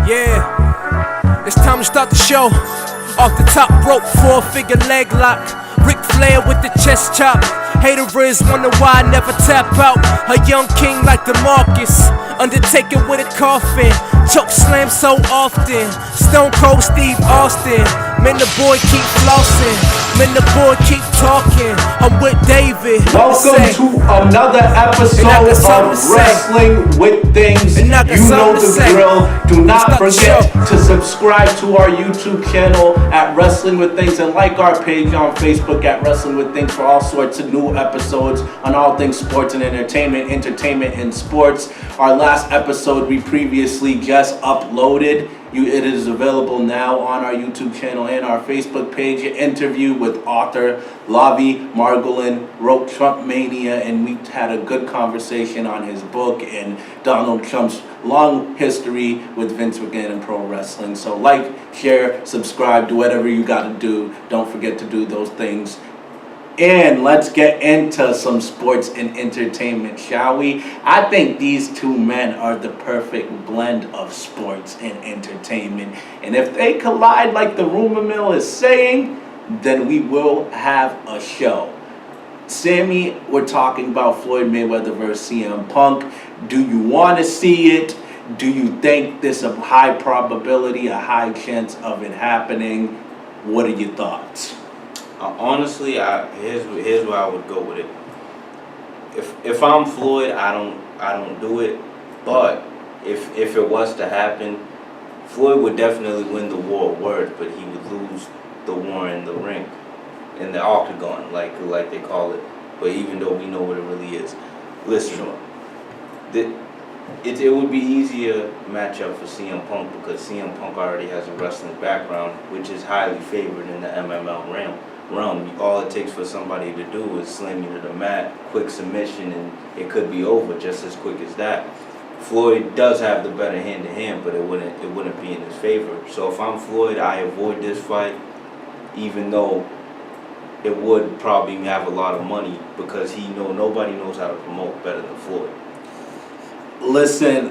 Yeah, it's time to start the show. Off the top rope, 4-figure leg lock. Ric Flair with the chest chop. Haters wonder why I never tap out. A young king like DeMarcus. Undertaker with a coffin. Choke slam so often. Stone Cold Steve Austin. Man, the boy keep flossing. Man, the boy keep talking. I'm with David. Welcome to another episode of Wrestling with Things. You know the drill. Do not forget to subscribe to our YouTube channel at Wrestling with Things and like our page on Facebook at Wrestling with Things for all sorts of new episodes on all things sports and entertainment and sports. Our last episode we previously just uploaded. It is available now on our YouTube channel and our Facebook page. An interview with author Lavi Margolin, wrote Trump Mania, and we had a good conversation on his book and Donald Trump's long history with Vince McMahon and pro wrestling. So like, share, subscribe, do whatever you got to do. Don't forget to do those things. And let's get into some sports and entertainment, shall we? I think these two men are the perfect blend of sports and entertainment. And if they collide like the rumor mill is saying, then we will have a show. Sammy, we're talking about Floyd Mayweather versus CM Punk. Do you want to see it? Do you think there's a high probability, a high chance of it happening? What are your thoughts? Honestly, here's where I would go with it. If I'm Floyd, I don't do it. But if it was to happen, Floyd would definitely win the war of words, but he would lose the war in the ring, in the octagon, like they call it. But even though we know what it really is, listen, it would be easier matchup for CM Punk because CM Punk already has a wrestling background, which is highly favored in the MML realm. All it takes for somebody to do is slam you to the mat, quick submission, and it could be over just as quick as that. Floyd does have the better hand-to-hand, but it wouldn't be in his favor. So if I'm Floyd, I avoid this fight, even though it would probably have a lot of money because nobody knows how to promote better than Floyd. Listen,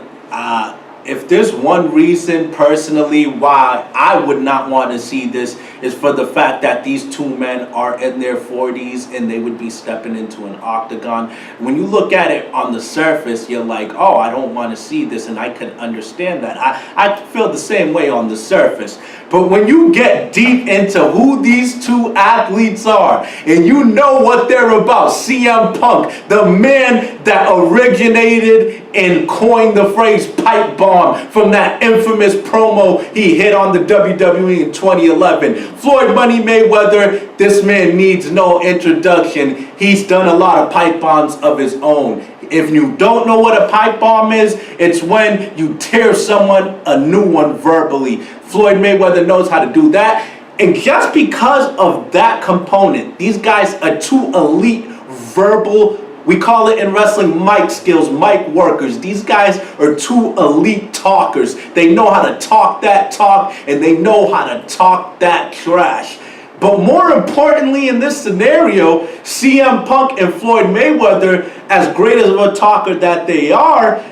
if there's one reason personally why I would not want to see this is for the fact that these two men are in their 40s and they would be stepping into an octagon. When you look at it on the surface, you're like, oh, I don't want to see this, and I can understand that. I feel the same way on the surface. But when you get deep into who these two athletes are and you know what they're about, CM Punk, the man that originated and coined the phrase pipe bomb from that infamous promo he hit on the WWE in 2011. Floyd Money Mayweather, this man needs no introduction. He's done a lot of pipe bombs of his own. If you don't know what a pipe bomb is, it's when you tear someone a new one verbally. Floyd Mayweather knows how to do that. And just because of that component, these guys are two elite verbal, we call it in wrestling mic skills, mic workers. These guys are two elite talkers. They know how to talk that talk, and they know how to talk that trash. But more importantly in this scenario, CM Punk and Floyd Mayweather, as great as of a talker that they are,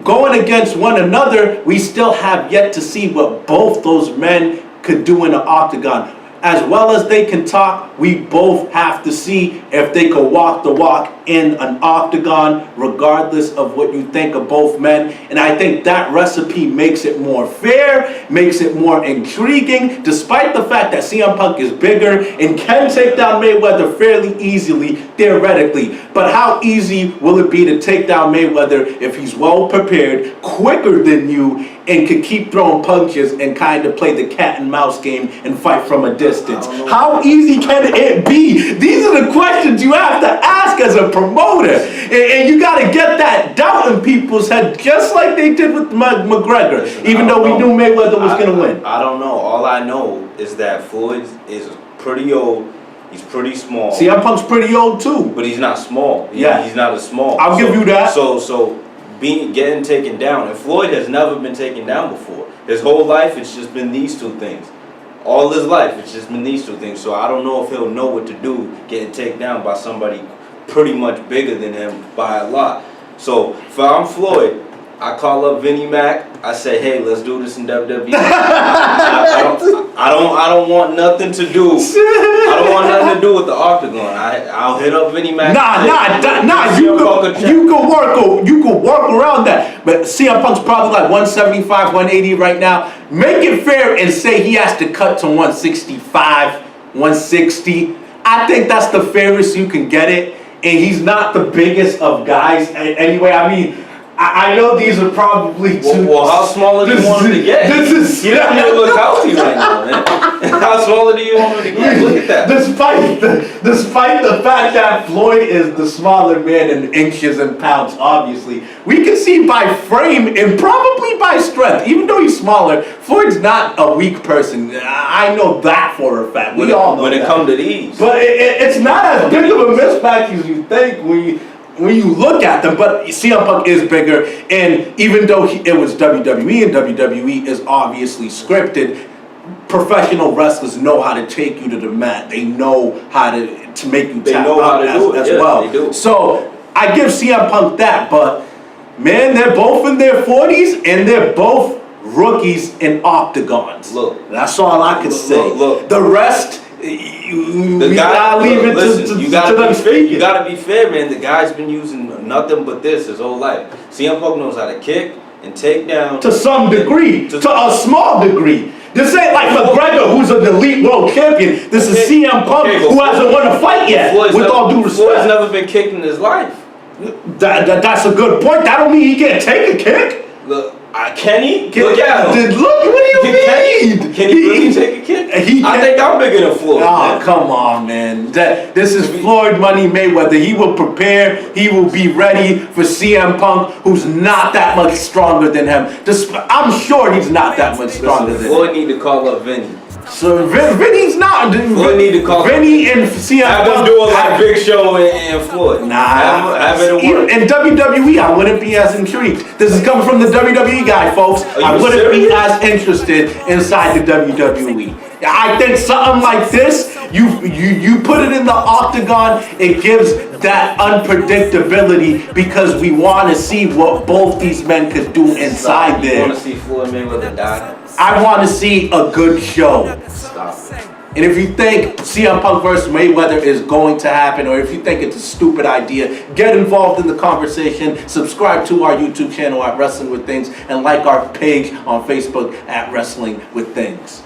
going against one another, we still have yet to see what both those men could do in the octagon. As well as they can talk, we both have to see if they could walk the walk in an octagon, regardless of what you think of both men. And I think that recipe makes it more fair, makes it more intriguing, despite the fact that CM Punk is bigger and can take down Mayweather fairly easily, theoretically. But how easy will it be to take down Mayweather if he's well prepared, quicker than you, and could keep throwing punches and kind of play the cat and mouse game and fight from a distance? How easy can it be? These are the questions you have to ask as a promoter. And you got to get that doubt in people's head, just like they did with McGregor, even though we knew Mayweather was going to win. I don't know. All I know is that Floyd is pretty old. He's pretty small. CM Punk's pretty old too. But he's not small. He's not as small. I'll give you that. So getting taken down, and Floyd has never been taken down before. His whole life, it's just been these two things. All his life, it's just been these two things. So I don't know if he'll know what to do getting taken down by somebody pretty much bigger than him by a lot. So if I'm Floyd, I call up Vinnie Mac. I say, hey, let's do this in WWE. I don't want nothing to do. I don't want nothing to do with the octagon. I'll hit up Vinnie Mac. Nah. You can work around that. But CM Punk's probably like 175, 180 right now. Make it fair and say he has to cut to 165, 160. I think that's the fairest you can get it. And he's not the biggest of guys anyway. I mean, I know these are probably too... Well, how smaller do you want him to get? He doesn't even look healthy right now, man. How smaller do you want him to get? Look at that. Despite the fact that Floyd is the smaller man in inches and pounds, obviously, we can see by frame and probably by strength, even though he's smaller, Floyd's not a weak person. I know that for a fact. We all know when that. it comes to these. But it's not as big of a mismatch as you think when you look at them. But CM Punk is bigger, and even though it was WWE, and WWE is obviously scripted, professional wrestlers know how to take you to the mat. They know how to make you tap out as well. They do. So I give CM Punk that, but man, they're both in their 40s, and they're both rookies in octagons. Look, that's all I can say. Look. The rest, you gotta be fair, man. The guy's been using nothing but this his whole life. CM Punk knows how to kick and take down. To some degree, to a small degree. This ain't like McGregor, who's an elite world champion. This is CM Punk, who hasn't won a fight yet. With all due respect, Floyd's never been kicked in his life. That's a good point. That don't mean he can't take a kick. Look, can he? Look at him. Look, what do you mean? Can he really take a kick? I think I'm bigger than Floyd. Oh, come on, man. This is Floyd Money Mayweather. He will prepare. He will be ready for CM Punk, who's not that much stronger than him. I'm sure he's not that much stronger than him. Floyd need to call up Vinny. So Vinny's not. Floyd need to call Vinny and CM Punk. Have him do like Big Show and Floyd. Nah. Have it work. In WWE, I wouldn't be as intrigued. This is coming from the WWE guy, folks. I wouldn't be as interested inside the WWE. I think something like this, you put it in the octagon, it gives that unpredictability because we want to see what both these men could do inside there. You want to see Floyd Mayweather die? I want to see a good show. Stop. And if you think CM Punk versus Mayweather is going to happen, or if you think it's a stupid idea, get involved in the conversation. Subscribe to our YouTube channel at Wrestling with Things, and like our page on Facebook at Wrestling with Things.